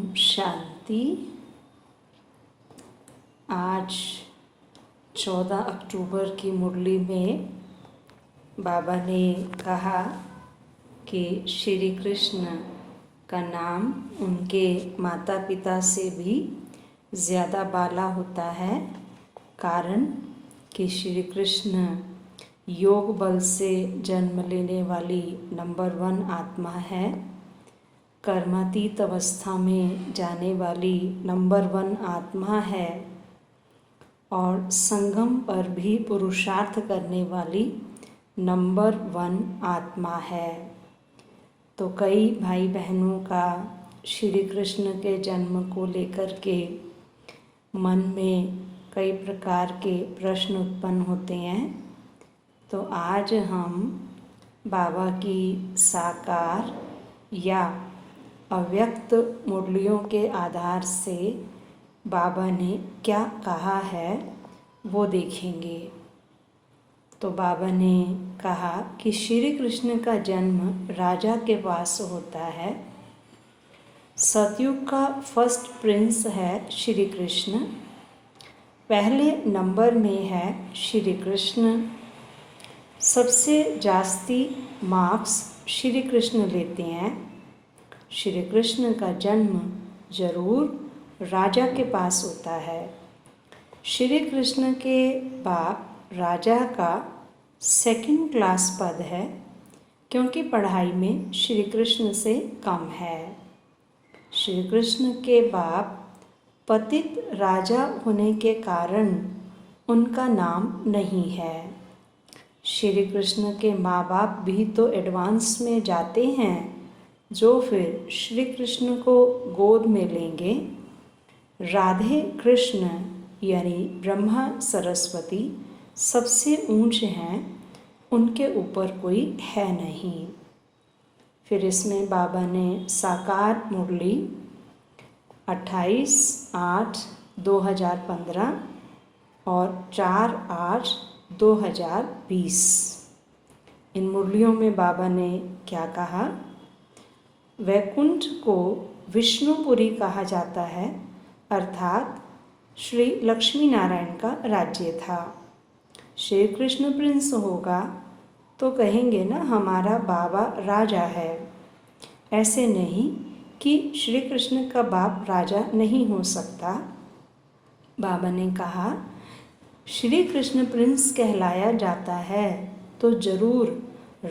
शांति। आज 14 अक्टूबर की मुरली में बाबा ने कहा कि श्री कृष्ण का नाम उनके माता पिता से भी ज़्यादा बाला होता है, कारण कि श्री कृष्ण योग बल से जन्म लेने वाली नंबर 1 आत्मा है, कर्मातीत अवस्था में जाने वाली नंबर 1 आत्मा है और संगम पर भी पुरुषार्थ करने वाली नंबर 1 आत्मा है। तो कई भाई बहनों का श्री कृष्ण के जन्म को लेकर के मन में कई प्रकार के प्रश्न उत्पन्न होते हैं। तो आज हम बाबा की साकार या अव्यक्त मुरलियों के आधार से बाबा ने क्या कहा है वो देखेंगे। तो बाबा ने कहा कि श्री कृष्ण का जन्म राजा के पास होता है। सतयुग का फर्स्ट प्रिंस है श्री कृष्ण, पहले नंबर में है श्री कृष्ण। सबसे जास्ती मार्क्स श्री कृष्ण लेते हैं। श्री कृष्ण का जन्म जरूर राजा के पास होता है। श्री कृष्ण के बाप राजा का सेकंड क्लास पद है, क्योंकि पढ़ाई में श्री कृष्ण से कम है। श्री कृष्ण के बाप पतित राजा होने के कारण उनका नाम नहीं है। श्री कृष्ण के माँ बाप भी तो एडवांस में जाते हैं, जो फिर श्री कृष्ण को गोद में लेंगे। राधे कृष्ण यानी ब्रह्मा सरस्वती सबसे ऊंचे हैं, उनके ऊपर कोई है नहीं। फिर इसमें बाबा ने साकार मुरली 28/8/2015 और 4/8/2020 इन मुरलियों में बाबा ने क्या कहा। वैकुंठ को विष्णुपुरी कहा जाता है, अर्थात श्री लक्ष्मी नारायण का राज्य था। श्री कृष्ण प्रिंस होगा तो कहेंगे ना हमारा बाबा राजा है। ऐसे नहीं कि श्री कृष्ण का बाप राजा नहीं हो सकता। बाबा ने कहा श्री कृष्ण प्रिंस कहलाया जाता है तो जरूर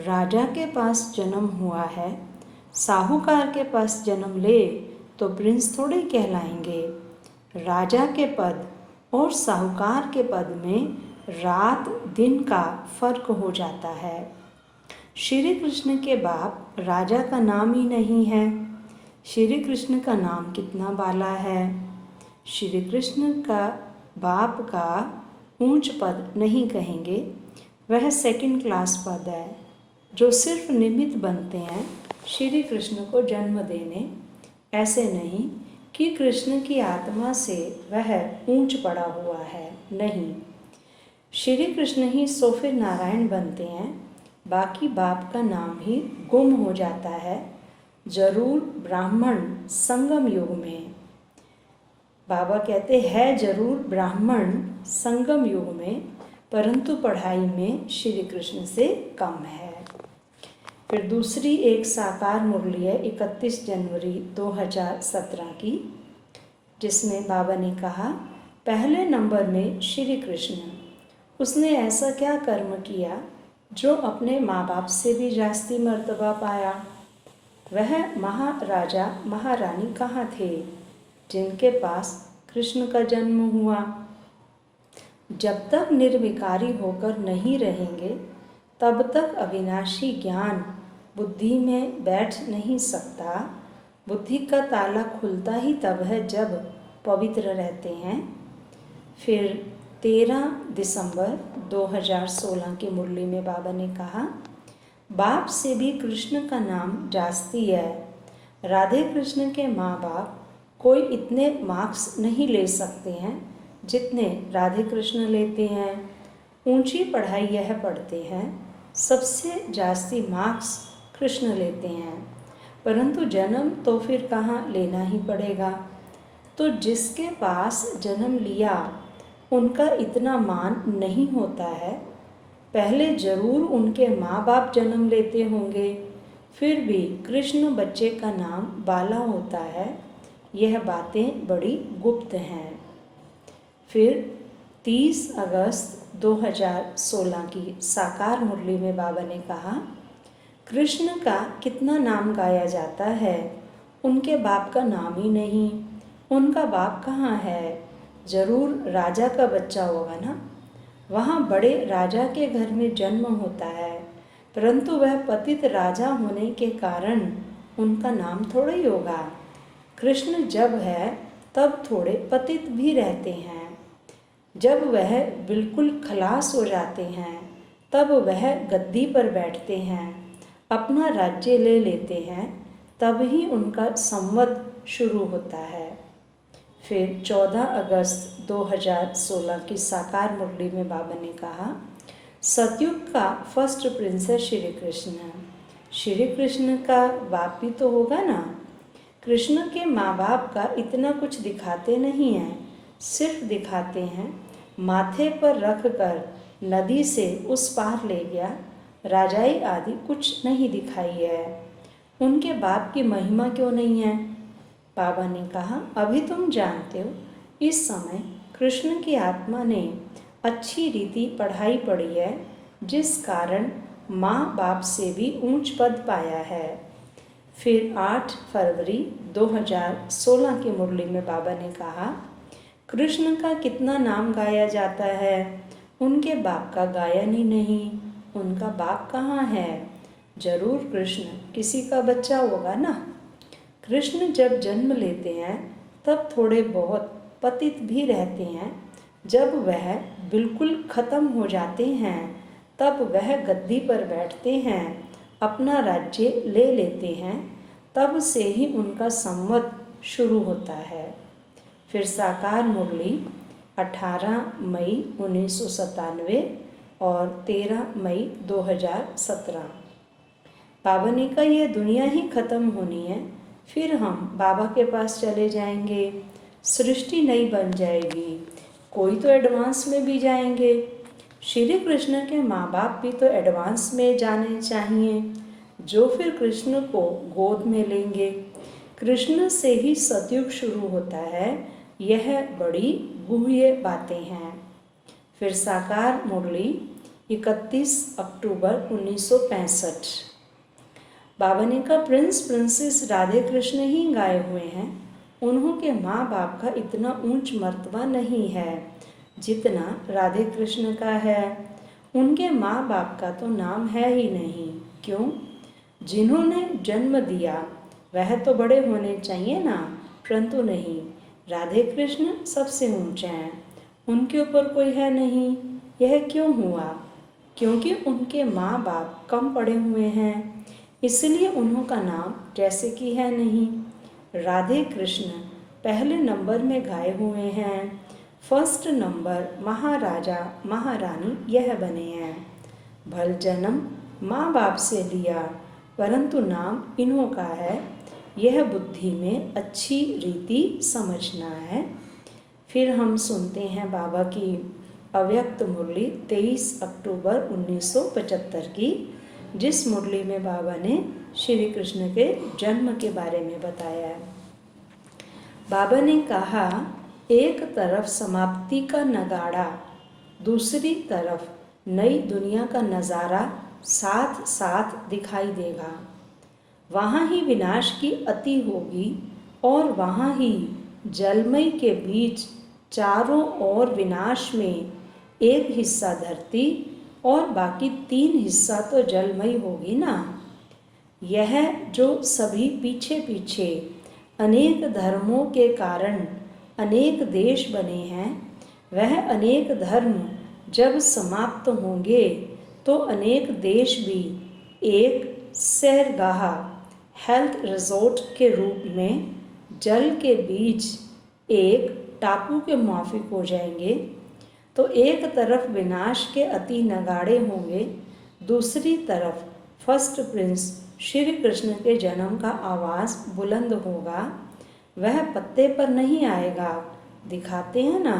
राजा के पास जन्म हुआ है। साहूकार के पास जन्म ले तो प्रिंस थोड़े कहलाएंगे। राजा के पद और साहूकार के पद में रात दिन का फर्क हो जाता है। श्री कृष्ण के बाप राजा का नाम ही नहीं है। श्री कृष्ण का नाम कितना बाला है। श्री कृष्ण का बाप का ऊंच पद नहीं कहेंगे, वह सेकंड क्लास पद है, जो सिर्फ निमित्त बनते हैं श्री कृष्ण को जन्म देने। ऐसे नहीं कि कृष्ण की आत्मा से वह ऊंच पड़ा हुआ है, नहीं। श्री कृष्ण ही सो फिर नारायण बनते हैं, बाकी बाप का नाम ही गुम हो जाता है, जरूर ब्राह्मण संगम युग में। बाबा कहते हैं जरूर ब्राह्मण संगम युग में, परंतु पढ़ाई में श्री कृष्ण से कम है। फिर दूसरी एक साकार मुरली है 31 जनवरी 2017 की, जिसमें बाबा ने कहा पहले नंबर में श्री कृष्ण, उसने ऐसा क्या कर्म किया जो अपने माँ बाप से भी जास्ती मर्तबा पाया। वह महाराजा महारानी कहाँ थे जिनके पास कृष्ण का जन्म हुआ। जब तक निर्विकारी होकर नहीं रहेंगे तब तक अविनाशी ज्ञान बुद्धि में बैठ नहीं सकता। बुद्धि का ताला खुलता ही तब है जब पवित्र रहते हैं। फिर 13 दिसंबर 2016 की मुरली में बाबा ने कहा बाप से भी कृष्ण का नाम जास्ती है। राधे कृष्ण के माँ बाप कोई इतने मार्क्स नहीं ले सकते हैं जितने राधे कृष्ण लेते हैं। ऊंची पढ़ाई यह पढ़ते हैं, सबसे जास्ती मार्क्स कृष्ण लेते हैं। परंतु जन्म तो फिर कहाँ लेना ही पड़ेगा। तो जिसके पास जन्म लिया उनका इतना मान नहीं होता है। पहले जरूर उनके माँ बाप जन्म लेते होंगे, फिर भी कृष्ण बच्चे का नाम बाला होता है। यह बातें बड़ी गुप्त हैं। फिर 30 अगस्त 2016 की साकार मुरली में बाबा ने कहा, कृष्ण का कितना नाम गाया जाता है, उनके बाप का नाम ही नहीं। उनका बाप कहाँ है? जरूर राजा का बच्चा होगा ना। वहाँ बड़े राजा के घर में जन्म होता है, परंतु वह पतित राजा होने के कारण उनका नाम थोड़ा ही होगा। कृष्ण जब है तब थोड़े पतित भी रहते हैं। जब वह बिल्कुल खलास हो जाते हैं तब वह गद्दी पर बैठते हैं, अपना राज्य ले लेते हैं, तब ही उनका संवत शुरू होता है। फिर 14 अगस्त 2016 की साकार मुरली में बाबा ने कहा, सतयुग का फर्स्ट प्रिंस है श्री कृष्ण। श्री कृष्ण का बाप भी तो होगा ना। कृष्ण के माँ बाप का इतना कुछ दिखाते नहीं हैं, सिर्फ दिखाते हैं माथे पर रख कर नदी से उस पार ले गया, राजाई आदि कुछ नहीं दिखाई है। उनके बाप की महिमा क्यों नहीं है? बाबा ने कहा, अभी तुम जानते हो, इस समय कृष्ण की आत्मा ने अच्छी रीति पढ़ाई पढ़ी है, जिस कारण माँ बाप से भी ऊंच पद पाया है। फिर 8 फरवरी 2016 की मुरली में बाबा ने कहा, कृष्ण का कितना नाम गाया जाता है, उनके बाप का गायन ही नहीं। उनका बाप कहाँ है? जरूर कृष्ण किसी का बच्चा होगा ना। कृष्ण जब जन्म लेते हैं तब थोड़े बहुत पतित भी रहते हैं। जब वह बिल्कुल खत्म हो जाते हैं तब वह गद्दी पर बैठते हैं, अपना राज्य ले लेते हैं, तब से ही उनका संवत शुरू होता है। फिर साकार मुरली 18 मई 1997 और 13 मई 2017। बाबा ने कहा, यह दुनिया ही खत्म होनी है, फिर हम बाबा के पास चले जाएंगे, सृष्टि नई बन जाएगी, कोई तो एडवांस में भी जाएंगे। श्री कृष्ण के माँ बाप भी तो एडवांस में जाने चाहिए, जो फिर कृष्ण को गोद में लेंगे। कृष्ण से ही सतयुग शुरू होता है। यह बड़ी गुह्य बातें हैं। फिर साकार मुरली 31 अक्टूबर 1965। बाबा ने कहा, प्रिंस प्रिंसेस राधे कृष्ण ही गाए हुए हैं। उन्हों के माँ बाप का इतना ऊंच मर्तबा नहीं है जितना राधे कृष्ण का है। उनके माँ बाप का तो नाम है ही नहीं। क्यों? जिन्होंने जन्म दिया वह तो बड़े होने चाहिए ना, परंतु नहीं, राधे कृष्ण सबसे ऊंचे हैं, उनके ऊपर कोई है नहीं। यह क्यों हुआ? क्योंकि उनके माँ बाप कम पढ़े हुए हैं, इसलिए उन्हों का नाम जैसे कि है नहीं। राधे कृष्ण पहले नंबर में गाए हुए हैं, फर्स्ट नंबर महाराजा महारानी यह बने हैं। भल जन्म माँ बाप से लिया, परंतु नाम इन्हों का है, यह बुद्धि में अच्छी रीति समझना है। फिर हम सुनते हैं बाबा की अव्यक्त मुरली 23 अक्टूबर 1975 की, जिस मुरली में बाबा ने श्री कृष्ण के जन्म के बारे में बताया है। बाबा ने कहा, एक तरफ समाप्ति का नगाड़ा, दूसरी तरफ नई दुनिया का नज़ारा साथ साथ दिखाई देगा। वहाँ ही विनाश की अति होगी और वहाँ ही जलमय के बीच चारों ओर विनाश में एक हिस्सा धरती और बाकी 3 हिस्सा तो जलमय होगी ना। यह जो सभी पीछे पीछे अनेक धर्मों के कारण अनेक देश बने हैं, वह अनेक धर्म जब समाप्त होंगे तो अनेक देश भी एक सैरगाह हेल्थ रिजॉर्ट के रूप में जल के बीच एक टापू के माफिक हो जाएंगे। तो एक तरफ विनाश के अति नगाड़े होंगे, दूसरी तरफ फर्स्ट प्रिंस श्री कृष्ण के जन्म का आवाज़ बुलंद होगा, वह पत्ते पर नहीं आएगा। दिखाते हैं ना,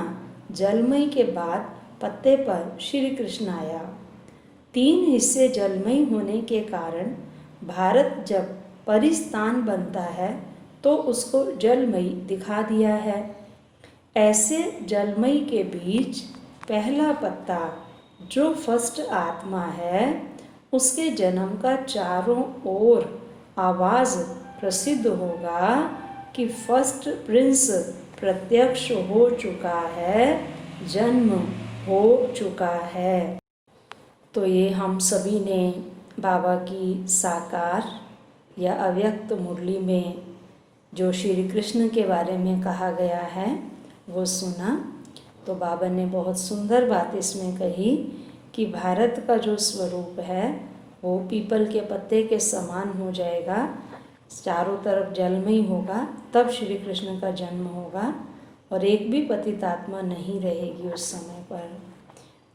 जलमई के बाद पत्ते पर श्री कृष्ण आया। 3 हिस्से जलमई होने के कारण भारत जब परिस्तान बनता है तो उसको जलमई दिखा दिया है। ऐसे जलमई के बीच पहला पत्ता जो फर्स्ट आत्मा है, उसके जन्म का चारों ओर आवाज़ प्रसिद्ध होगा कि फर्स्ट प्रिंस प्रत्यक्ष हो चुका है, जन्म हो चुका है। तो ये हम सभी ने बाबा की साकार या अव्यक्त मुरली में जो श्री कृष्ण के बारे में कहा गया है वो सुना। तो बाबा ने बहुत सुंदर बात इसमें कही कि भारत का जो स्वरूप है वो पीपल के पत्ते के समान हो जाएगा, चारों तरफ जलमय होगा, तब श्री कृष्ण का जन्म होगा और एक भी पतित आत्मा नहीं रहेगी उस समय पर।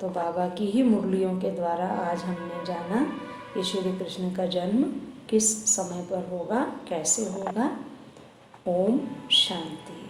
तो बाबा की ही मुरलियों के द्वारा आज हमने जाना कि श्री कृष्ण का जन्म किस समय पर होगा, कैसे होगा। ओम शांति।